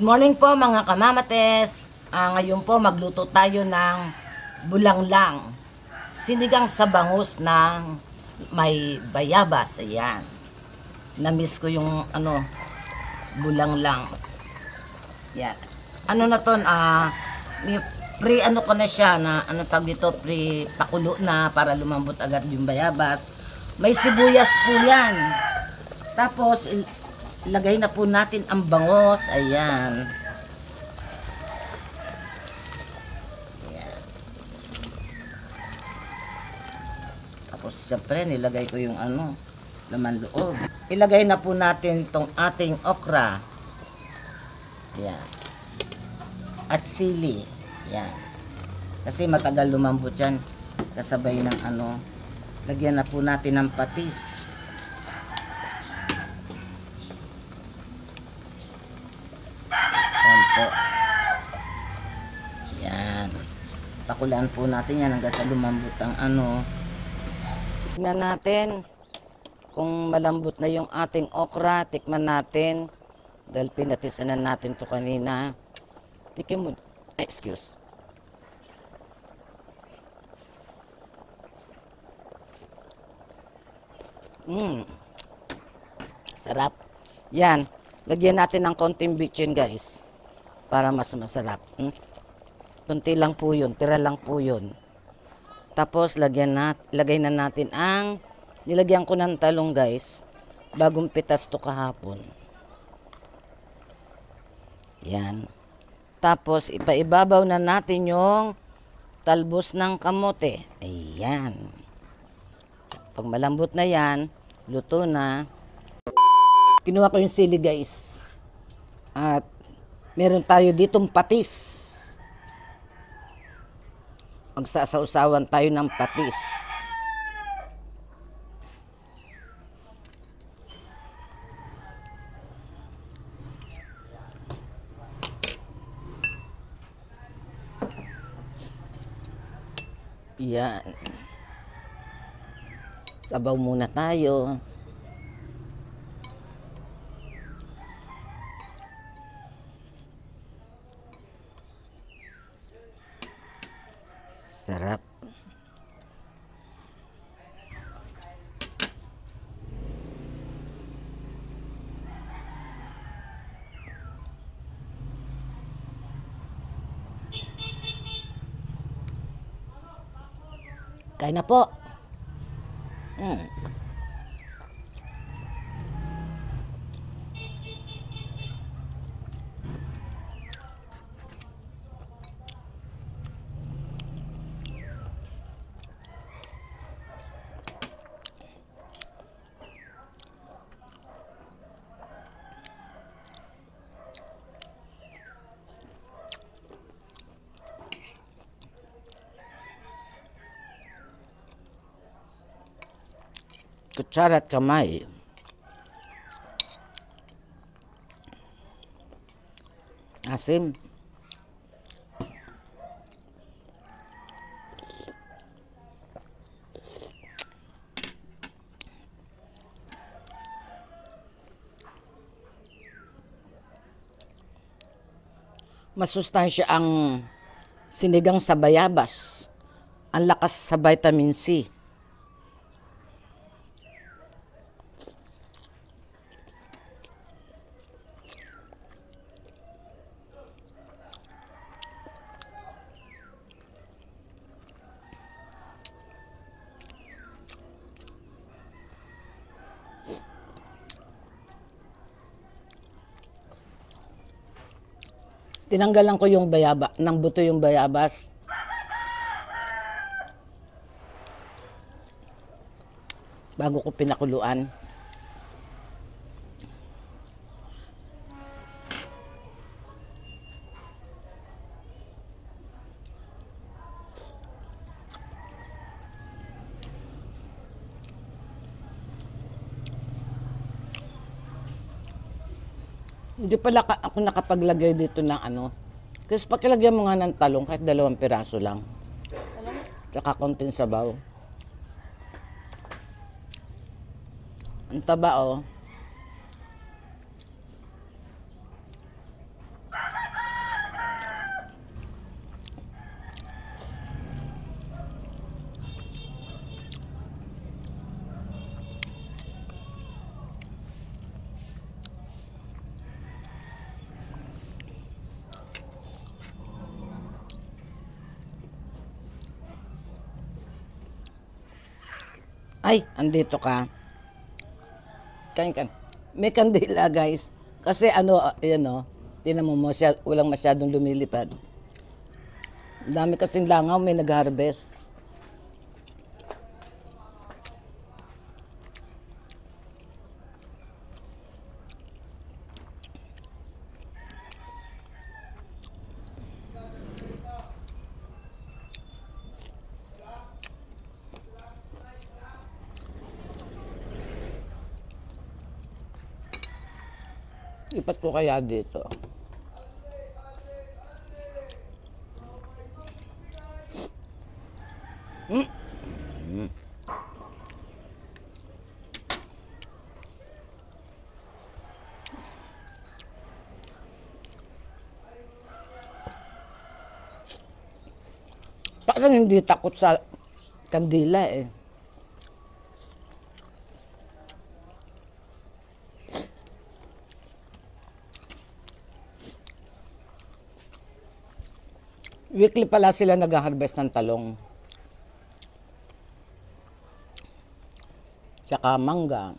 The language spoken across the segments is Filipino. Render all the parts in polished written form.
Good morning po mga kamamates. Ngayon po magluto tayo ng bulanglang. Sinigang sa bangus ng may bayabas. Ayan. Na-miss ko yung bulanglang. Yan. Ano na to? Pre ko na siya na tawag dito, pre pakulo na para lumambot agad yung bayabas. May sibuyas po yan. Tapos ilagay na po natin ang bangos. Ayan. Ayan. Tapos siyempre nilagay ko yung laman loob. Ilagay na po natin tong ating okra. Ayan. At sili. Ayan. Kasi matagal lumambot yan. Kasabay ng lagyan na po natin ng patis. Po. Yan. Pakulaan po natin yan hanggang sa lumambot ang Tingnan natin kung malambot na yung ating okra. Tikman natin. Dahil pinatisanan natin to kanina. Tikim mo. Excuse. Sarap. Yan. Lagyan natin ng konting bitchin, guys. Para mas masarap. Kunti lang po yun. Tira lang po yun. Tapos, lagay na natin nilagyan ko ng talong, guys. Bagong pitas to kahapon. Yan. Tapos, ipaibabaw na natin yung talbos ng kamote. Ayan. Pag malambot na yan, luto na. Kinuha ko yung sili, guys. At meron tayo ditong patis. Magsasausawan tayo ng patis. Yan. Sabaw muna tayo. Sarap. Kain na po. Kutsara at kamay. Asim. Masustansya ang sinigang sa bayabas. Ang lakas sa vitamin C. Tinanggalan ko yung ng buto yung bayabas. Bago ko pinakuluan. Hindi pala ako nakapaglagay dito ng Kasi pakilagyan mo nga ng talong kahit 2 piraso lang. Tsaka konting sabaw. Ang taba, oh. Ay, andito ka. Kain ka. May kandila, guys. Kasi ano, ayan o. Tinan mo, walang masyadong lumilipad. Ang dami kasing langaw, may nag-harvest. Lipat ko kaya dito. Parang hindi takot sa kandila eh. Weekly pala sila nag-harvest ng talong. Tsaka mangga.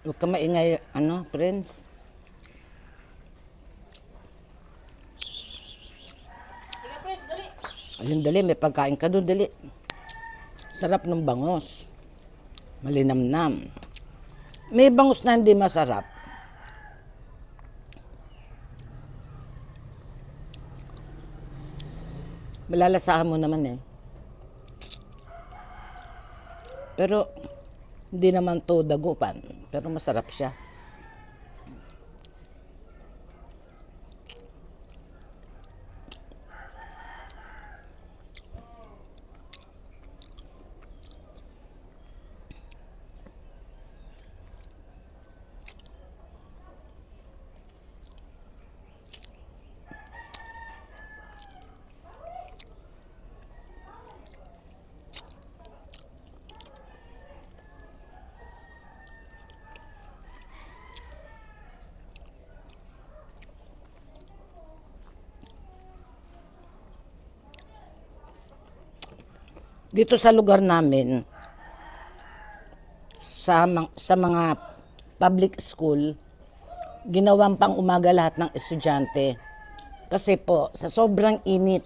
Huwag ka maingay, Prince. Ayun, dali. May pagkain ka doon, dali. Sarap ng bangus. Malinamnam. May bangus na hindi masarap. Malalasahan mo naman eh. Pero, hindi naman to dagupan. Pero masarap siya. Dito sa lugar namin, sa mga public school, ginawang pang umaga lahat ng estudyante. Kasi po, sa sobrang init,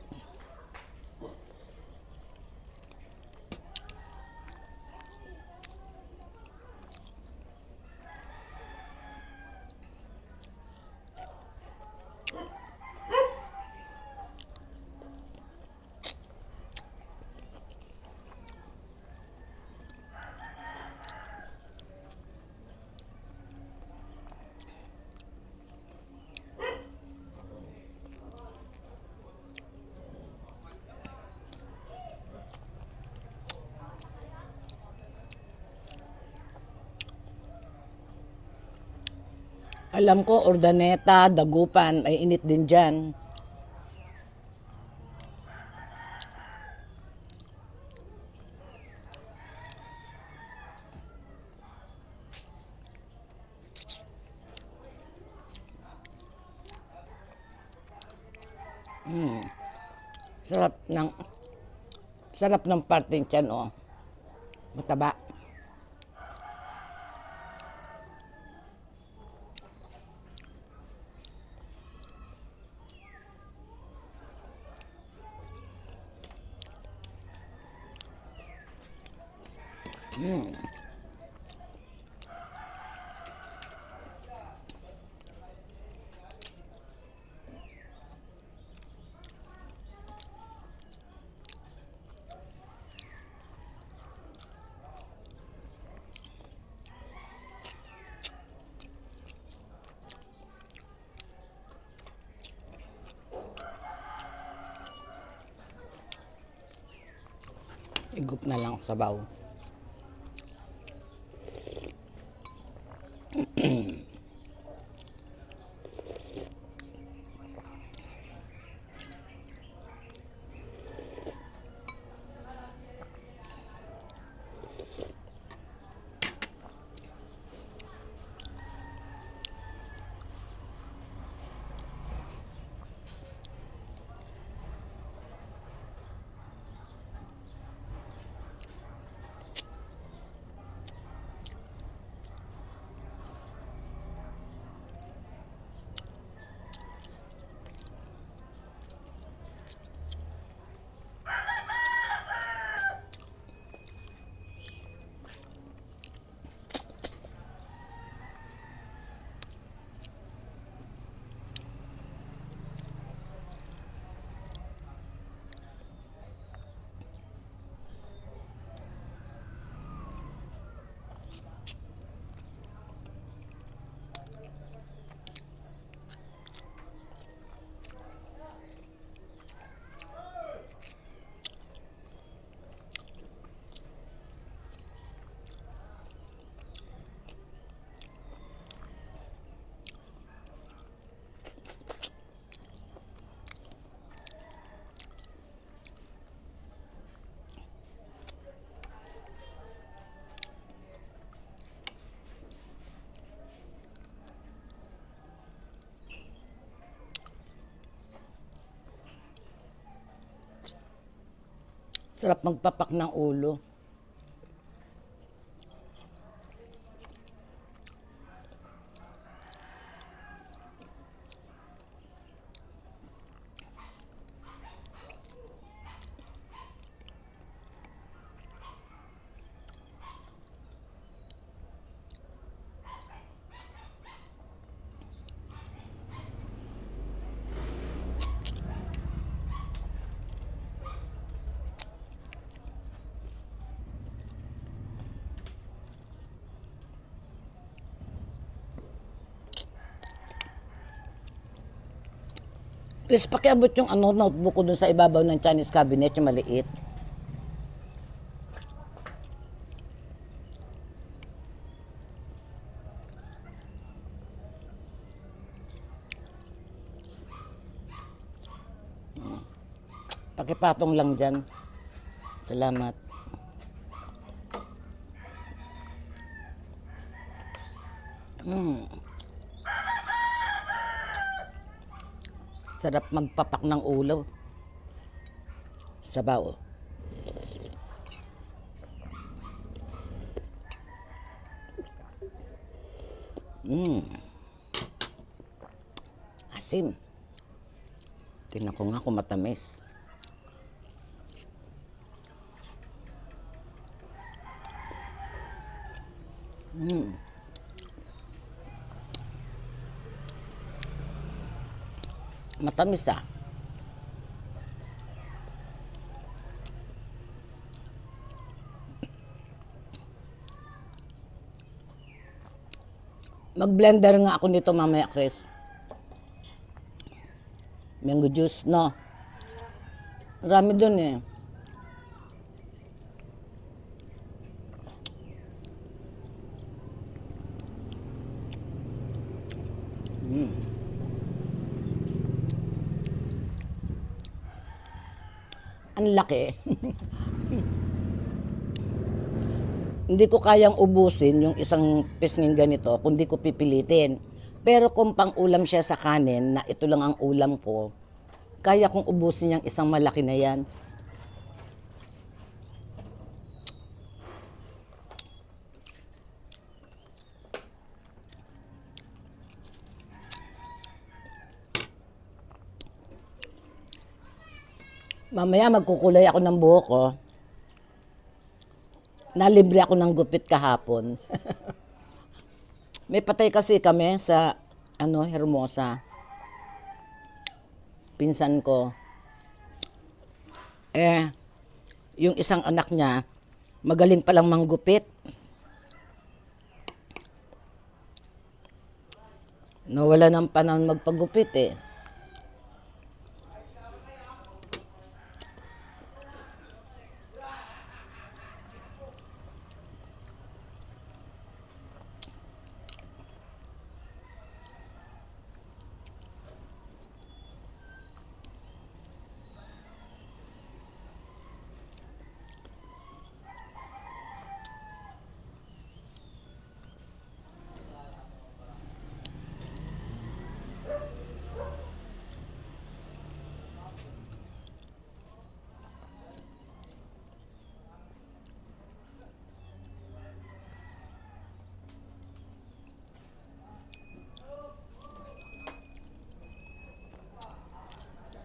alam ko, Ordaneta, Dagupan, ay init din dyan. Sarap ng parting tiyan, oh. Mataba. Igup na lang sabaw. Sarap magpapak ng ulo. Please, pakiabot yung notebook ko dun sa ibabaw ng Chinese cabinet, yung maliit. Pakipatong lang dyan. Salamat. Sarap magpapak ng ulo. Sabaw. Asim. Tingnan ko nga kung matamis. Matamis ah. Mag-blender nga ako nito mamaya, Chris. Mango juice, no? Marami dun eh. Ang laki. Hindi ko kayang ubusin yung isang pisngin ganito kung di ko pipilitin. Pero kung pang-ulam siya sa kanin, na ito lang ang ulam ko, kaya kong ubusin yung isang malaki na yan. Mamaya magkukulay ako ng buhok ko. Nalibre ako ng gupit kahapon. May patay kasi kami sa Hermosa. Pinsan ko. Yung isang anak niya, magaling palang manggupit. Nawala ng panahon magpagupit eh.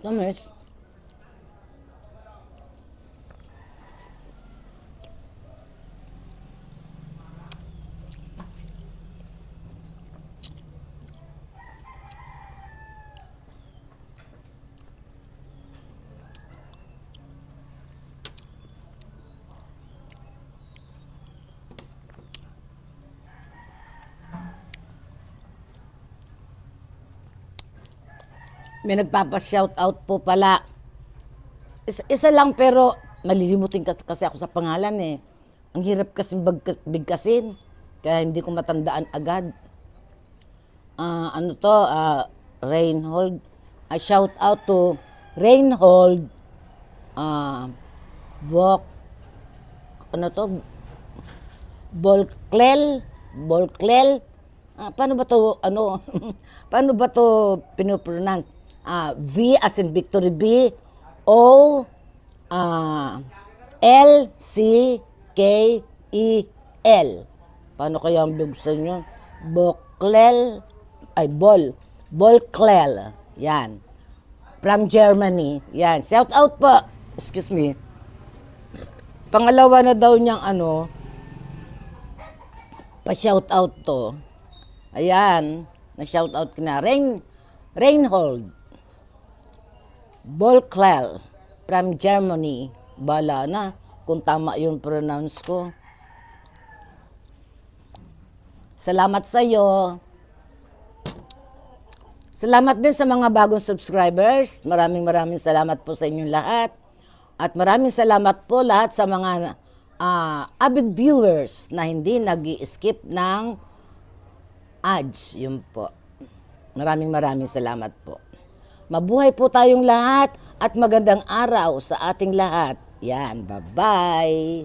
Tamis. May nagpapa-shoutout po pala. Isa lang pero malilimutin kasi ako sa pangalan eh. Ang hirap kasi bigkasin. Kaya hindi ko matandaan agad. Reinhold. Shout out to Reinhold. Bolklel. Paano ba to paano ba to pinopronounce? V as in Victory B, O, L-C-K-E-L. Paano kaya ang bibigyan nyo? Boklel, ay, Bolklel. Yan. From Germany. Yan. Shout out po. Excuse me. Pangalawa na daw niyang pa-shout out to. Ayan. Na-shout out ko na. Reinhold Bolklel from Germany. Bala na kung tama yung pronounce ko. Salamat sa iyo. Salamat din sa mga bagong subscribers. Maraming salamat po sa inyong lahat. At maraming salamat po lahat sa mga avid viewers na hindi nag-i-skip ng ads. Yun po. Maraming salamat po. Mabuhay po tayong lahat at magandang araw sa ating lahat. Yan, bye-bye.